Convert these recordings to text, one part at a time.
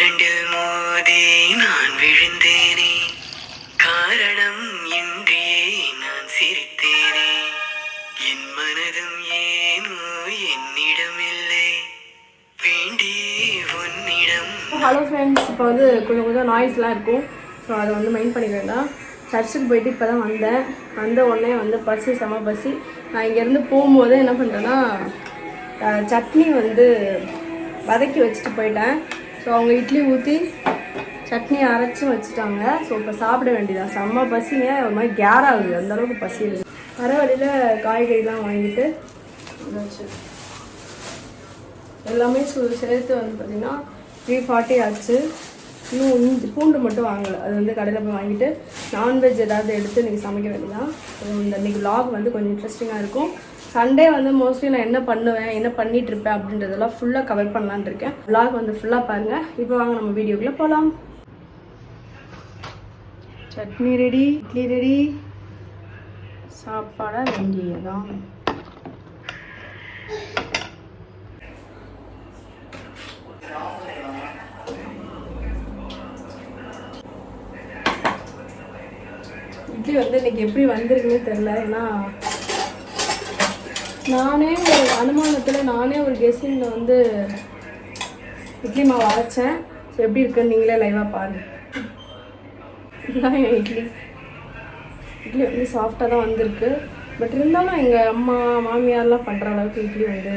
இரண்டில் மோதி நான் விழுந்தேனே, காரணம் இன்றியே நான் சிரித்தேனே, என் மனதும் ஏனோ என்னிடமில்லை, வேண்டி உன்னிடம். ஹலோ ஃப்ரெண்ட்ஸ், இப்போ வந்து கொஞ்சம் நாய்ஸ்லாம் இருக்கும். ஸோ அதை வந்து மைண்ட் பண்ணிக்க வேண்டாம். சர்ச்சுக்கு போயிட்டு இப்போ தான் வந்த உடனே வந்து பசி செம பசி. நான் இங்கேருந்து போகும்போது என்ன பண்ணுறேன்னா, சட்னி வந்து வதக்கி வச்சுட்டு போயிட்டேன். ஸோ அவங்க இட்லி ஊற்றி சட்னி அரைச்சும் வச்சுட்டாங்க. ஸோ இப்போ சாப்பிட வேண்டியதான். செம்ம பசிங்க, ஒரு மாதிரி கேர் ஆகுது, அந்தளவுக்கு பசி இருக்குது. வர வழியில் காய்கறிலாம் வாங்கிட்டு எல்லாமே சேர்த்து வந்து பார்த்திங்கன்னா 340 ஆச்சு. இன்னும் பூண்டு மட்டும் வாங்கலை, அது வந்து கடையில் போய் வாங்கிட்டு நான்வெஜ் ஏதாவது எடுத்து இன்றைக்கி சமைக்க வேண்டியதான். இன்றைக்கி vlog வந்து கொஞ்சம் இன்ட்ரெஸ்டிங்காக இருக்கும். சண்டே வந்து மோஸ்ட்லி நான் என்ன பண்ணுவேன், என்ன பண்ணிகிட்ருப்பேன் அப்படின்றதெல்லாம் ஃபுல்லாக கவர் பண்ணலான்னு இருக்கேன். vlog வந்து ஃபுல்லாக பாருங்கள். இப்போ வாங்க நம்ம வீடியோக்குள்ளே போகலாம். சட்னி ரெடி, இட்லி ரெடி, சாப்பாடாக வேண்டியதான். இட்லி வந்து இன்னைக்கு எப்படி வந்திருக்குன்னு தெரில. ஏன்னா நானே ஒரு அனுமானத்தில் நானே ஒரு கெஸ்ஸிங்கில் வந்து இட்லி மாவு அரைச்சேன். ஸோ எப்படி இருக்குன்னு நீங்களே லைவாக பாருங்க. இதுதான் என் இட்லி வந்து சாஃப்டாக தான் வந்திருக்கு. பட் இருந்தாலும் எங்கள் அம்மா மாமியார்லாம் பண்ணுற அளவுக்கு இட்லி வந்து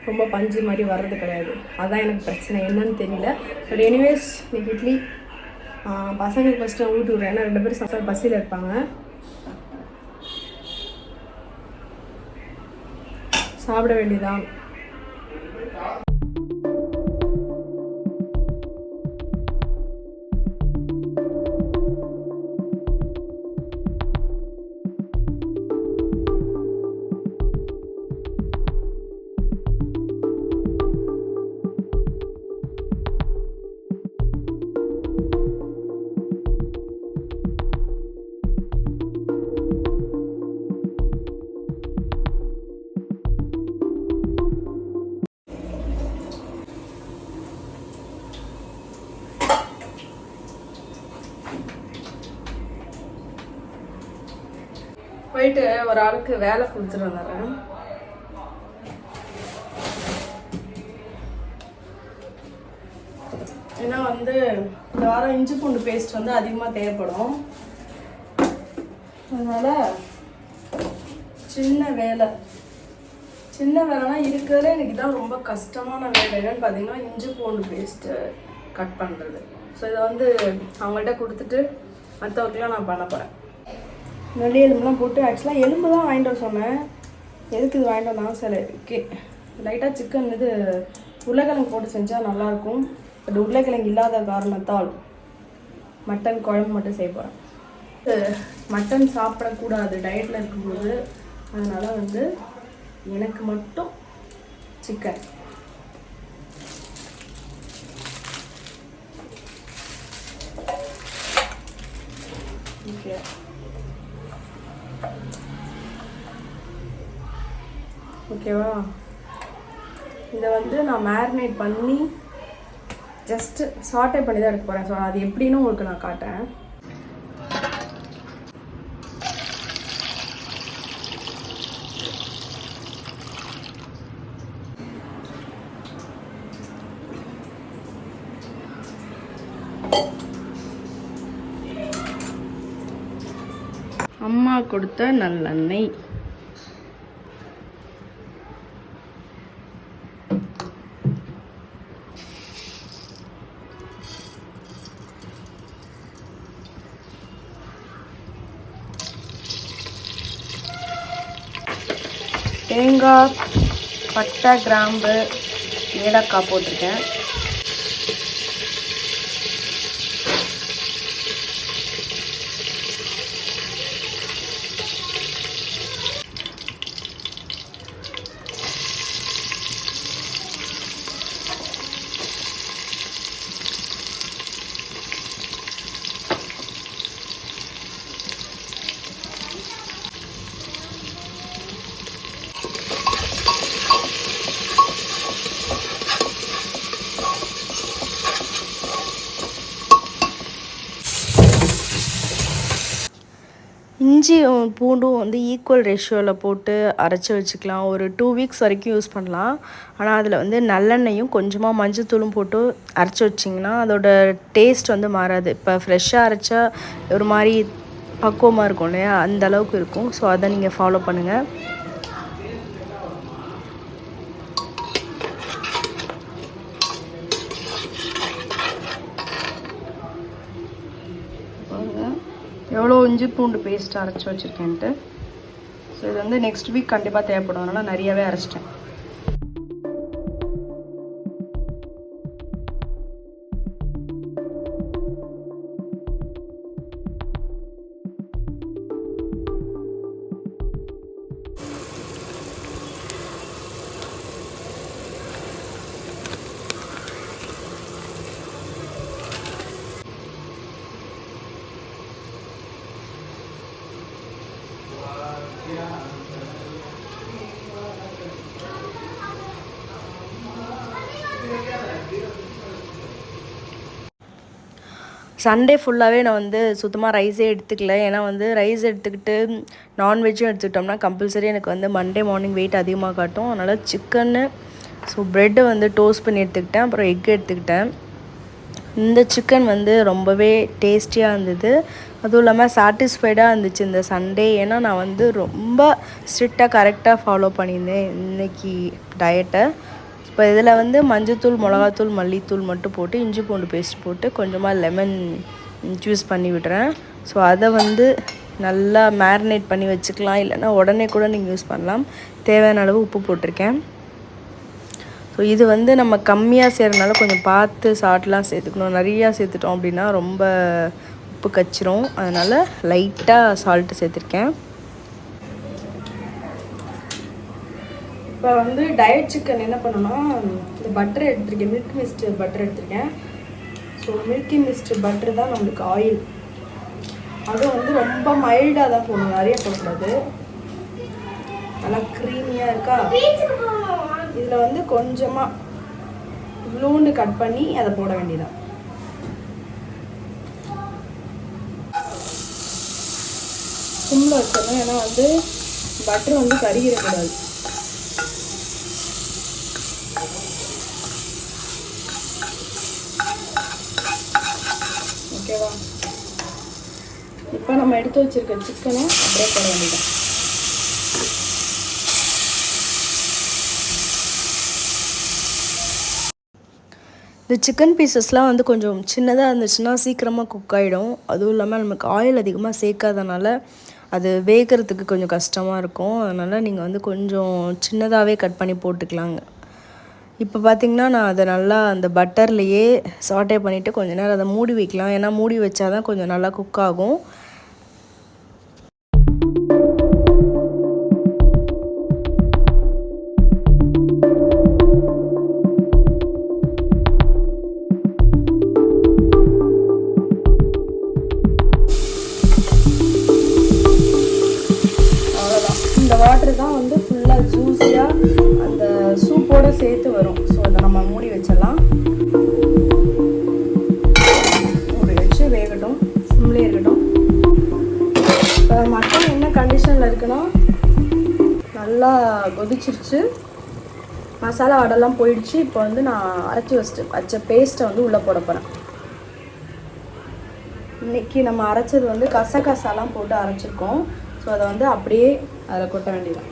ரொம்ப பஞ்சு மாதிரி வர்றது கிடையாது. அதான் எனக்கு பிரச்சனை, என்னன்னு தெரியல. பட் எனிவேஸ் இன்னைக்கு இட்லி பசங்களுக்கு ஃபஸ்ட்டு நான் ஊட்டி விட்றேன். ஏன்னா 2 பேரும் சாப்பிட பசியில் இருப்பாங்க. சாப்பிட வேண்டியதான். போயிட்டு ஒரு ஆளுக்கு வேலை கொடுத்துட்டு வந்துடுறேன். ஏன்னா வந்து இந்த வாரம் இஞ்சி பூண்டு பேஸ்ட் வந்து அதிகமாக தேவைப்படும். அதனால் சின்ன வேலைனா இருக்கிறதுல எனக்கு தான் ரொம்ப கஷ்டமான வேலை என்னன்னு பார்த்தீங்கன்னா இஞ்சி பூண்டு பேஸ்ட்டு கட் பண்ணுறது. ஸோ இதை வந்து அவங்கள்ட்ட கொடுத்துட்டு மற்றவருக்கெலாம் நான் பண்ண போகிறேன். நெல்லி எலும்புலாம் போட்டு ஆக்சுவலாக எலும்பு தான் வாங்கிட்டு வர சொன்னேன். எதுக்கு இது வாங்கிட்டு வந்தாலும் சரி. ஓகே, லைட்டாக சிக்கன் இது உருளைக்கிழங்கு போட்டு செஞ்சால் நல்லாயிருக்கும். பட் உருளைக்கிழங்கு இல்லாத காரணத்தால் மட்டன் குழம்பு மட்டும் செய்ய போகிறேன். மட்டன் சாப்பிடக்கூடாது டயட்டில் இருக்கும்போது, அதனால் வந்து எனக்கு மட்டும் சிக்கன். ஓகே, ஓகேவா? இதை வந்து நான் மேரினேட் பண்ணி ஜஸ்ட்டு சாட்டே பண்ணி தான் எடுக்க போகிறேன். ஸோ அது எப்படின்னு உங்களுக்கு நான் காட்டுறேன். அம்மா கொடுத்த நல்லெண்ணெய். தேங்காய், பட்டை, கிராம்பு, ஏலக்காய் போட்டிருக்கேன். இஞ்சியும் பூண்டும் வந்து ஈக்குவல் ரேஷியோவில் போட்டு அரைச்சி வச்சுக்கலாம். ஒரு 2 வீக்ஸ் வரைக்கும் யூஸ் பண்ணலாம். ஆனால் அதில் வந்து நல்லெண்ணெயும் கொஞ்சமாக மஞ்சத்தூளும் போட்டு அரைச்சி வச்சிங்கன்னா அதோட டேஸ்ட் வந்து மாறாது. இப்போ ஃப்ரெஷ்ஷாக அரைச்சா ஒரு மாதிரி பக்குவமாக இருக்கும் இல்லையா, அந்த அளவுக்கு இருக்கும். ஸோ அதை நீங்கள் ஃபாலோ பண்ணுங்கள். எவ்வளோ இஞ்சி பூண்டு பேஸ்ட் அரைச்சி வச்சுருக்கேன்ட்டு. ஸோ இது வந்து நெக்ஸ்ட் வீக் கண்டிப்பாக தேவைப்படும், அதனால் நிறையவே அரைச்சிட்டேன். சண்டே ஃபுல்லாகவே நான் வந்து சுத்தமாக ரைஸே எடுத்துக்கல. ஏன்னா வந்து ரைஸ் எடுத்துக்கிட்டு நான்வெஜ்ஜும் எடுத்துக்கிட்டோம்னா கம்பல்சரி எனக்கு வந்து மண்டே மார்னிங் வெயிட் அதிகமாக காட்டும். அதனால் சிக்கன்னு, ஸோ ப்ரெட்டு வந்து டோஸ்ட் பண்ணி எடுத்துக்கிட்டேன். அப்புறம் எக் எடுத்துக்கிட்டேன். இந்த சிக்கன் வந்து ரொம்பவே டேஸ்டியாக இருந்தது. அதுவும் இல்லாமல் சாட்டிஸ்ஃபைடாக இருந்துச்சு இந்த சண்டே. ஏன்னா நான் வந்து ரொம்ப ஸ்ட்ரிக்டாக கரெக்டாக ஃபாலோ பண்ணியிருந்தேன் இன்றைக்கி டயட்டை. இப்போ இதில் வந்து மஞ்சத்தூள், மிளகாத்தூள், மல்லித்தூள் மட்டும் போட்டு இஞ்சி பூண்டு பேஸ்ட் போட்டு கொஞ்சமாக லெமன் ஜூஸ் பண்ணி விடுறேன். ஸோ அதை வந்து நல்லா மேரினேட் பண்ணி வச்சுக்கலாம். இல்லைன்னா உடனே கூட நீங்கள் யூஸ் பண்ணலாம். தேவையான அளவு உப்பு போட்டிருக்கேன். ஸோ இது வந்து நம்ம கம்மியாக செய்கிறதுனால கொஞ்சம் பார்த்து சால்ட்லாம் சேர்த்துக்கணும். நிறையா சேர்த்துட்டோம் அப்படின்னா ரொம்ப உப்பு கச்சிரும். அதனால் லைட்டாக சால்ட்டு சேர்த்துருக்கேன். இப்போ வந்து டயட் சிக்கன் என்ன பண்ணணும்னா, இந்த பட்டர் எடுத்துருக்கேன், மில்க் மிஸ்ட் பட்டர் எடுத்துருக்கேன். ஸோ மில்கி மிஸ்ட் பட்டர் தான் நம்மளுக்கு ஆயில். அதுவும் வந்து ரொம்ப மைல்டாக தான் போடணும், நிறைய போடக்கூடாது. நல்லா க்ரீமியாக இருக்கா. இதில் வந்து கொஞ்சமாக இவ்வளோண்டு கட் பண்ணி அதை போட வேண்டியதான். சிம்மில் வச்சிடணும், ஏன்னா வந்து பட்டர் வந்து கருகிடக்கூடாது. ஓகேவா? இப்போ நம்ம எடுத்து வச்சிருக்க சிக்கனை அப்படியே போட வேண்டியதான். இந்த சிக்கன் பீசஸ்லாம் வந்து கொஞ்சம் சின்னதாக இருந்துச்சுன்னா சீக்கிரமாக குக் ஆகிடும். அதுவும் இல்லாமல் நமக்கு ஆயில் அதிகமாக சேர்க்காதனால அது வேகிறதுக்கு கொஞ்சம் கஷ்டமாக இருக்கும். அதனால் நீங்கள் வந்து கொஞ்சம் சின்னதாகவே கட் பண்ணி போட்டுக்கலாங்க. இப்போ பார்த்திங்கன்னா நான் அதை நல்லா அந்த பட்டர்லேயே சாட்டே பண்ணிவிட்டு கொஞ்ச நேரம் அதை மூடி வைக்கலாம். ஏன்னா மூடி வச்சா தான் கொஞ்சம் நல்லா குக் ஆகும். வாட்டர் தான் வந்து ஃபுல்லாக ஜூஸியாக அந்த சூப்போடு சேர்த்து வரும். ஸோ அதை நம்ம மூடி வச்சிடலாம். மூடி வச்சு வேகட்டும், சிம்லேயே இருக்கட்டும். இப்போ மட்டன் என்ன கண்டிஷனில் இருக்குன்னா, நல்லா கொதிச்சிருச்சு, மசாலா வடெல்லாம் போயிடுச்சு. இப்போ வந்து நான் அரைச்சி வச்ச பேஸ்ட்டை வந்து உள்ளே போட போகிறேன். இன்றைக்கி நம்ம அரைச்சது வந்து கசகசாலாம் போட்டு அரைச்சிருக்கோம். ஸோ அதை வந்து அப்படியே அதில் கொட்ட வேண்டியதான்.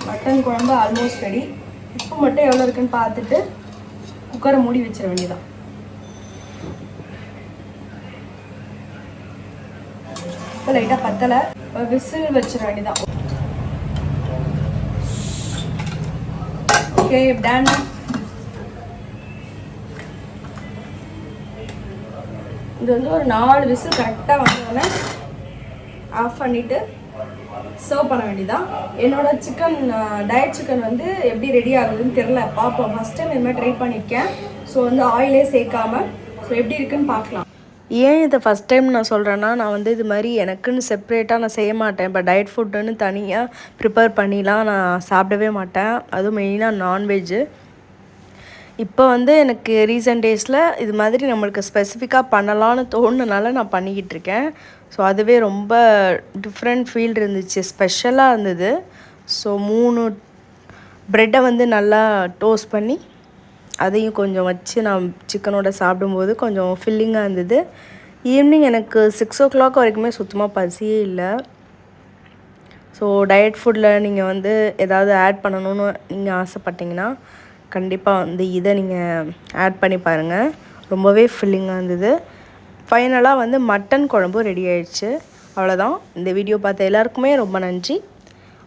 மட்டன் குழம்பு ஆல்மோஸ்ட் ரெடி. உப்பு மட்டும் எவ்வளோ இருக்குன்னு பார்த்துட்டு குக்கரை மூடி வச்சிட வேண்டியதான். இப்போ லைட்டாக பத்தலை, விசில் வச்சிட வேண்டியதான். Okay done. இது வந்து ஒரு 4 விசில் கரெக்டாக வந்தோடனே ஆஃப் பண்ணிவிட்டு சர்வ் பண்ண வேண்டியதான். என்னோட சிக்கன் டயட் சிக்கன் வந்து எப்படி ரெடி ஆகுதுன்னு தெரில, பார்ப்போம். ஃபஸ்ட் டைம் இது மாதிரி ட்ரை பண்ணியிருக்கேன். ஸோ வந்து ஆயிலே சேர்க்காம ஸோ எப்படி இருக்குன்னு பார்க்கலாம். ஏன் இதை ஃபஸ்ட் டைம் நான் சொல்கிறேன்னா, நான் வந்து இது மாதிரி எனக்குன்னு செப்ரேட்டாக நான் செய்ய மாட்டேன். இப்போ டயட் ஃபுட்டுன்னு தனியாக ப்ரிப்பேர் பண்ணிலாம் நான் சாப்பிடவே மாட்டேன், அதுவும் மெயினாக நான்வெஜ்ஜு. இப்போ வந்து எனக்கு ரீசன்ட் டேஸில் இது மாதிரி நம்மளுக்கு ஸ்பெசிஃபிக்காக பண்ணலான்னு தோணுனால நான் பண்ணிக்கிட்டு இருக்கேன். ஸோ அதுவே ரொம்ப டிஃப்ரெண்ட் ஃபீல் இருந்துச்சு, ஸ்பெஷலாக இருந்தது. ஸோ 3 ப்ரெட்டை வந்து நல்லா டோஸ்ட் பண்ணி அதையும் கொஞ்சம் வச்சு நான் சிக்கனோட சாப்பிடும்போது கொஞ்சம் ஃபில்லிங்காக இருந்தது. ஈவினிங் எனக்கு 6 o'clock வரைக்குமே சுத்தமாக பசியே இல்லை. ஸோ டயட் ஃபுட்டில் நீங்கள் வந்து ஏதாவது ஆட் பண்ணணும்னு நீங்கள் ஆசைப்பட்டீங்கன்னா கண்டிப்பாக வந்து இதை நீங்கள் ஆட் பண்ணி பாருங்கள். ரொம்பவே ஃபில்லிங்காக இருந்தது. ஃபைனலாக வந்து மட்டன் குழம்பு ரெடி ஆயிடுச்சு. அவ்வளோதான். இந்த வீடியோ பார்த்த எல்லாருக்குமே ரொம்ப நன்றி.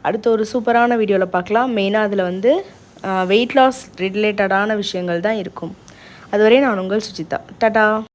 அடுத்த ஒரு சூப்பரான வீடியோவில் பார்க்கலாம். மெயினாக அதில் வந்து வெயிட் லாஸ் ரிலேட்டடான விஷயங்கள் தான் இருக்கும். அதுவரை நான் உங்கள் சுஜிதா. டாடா.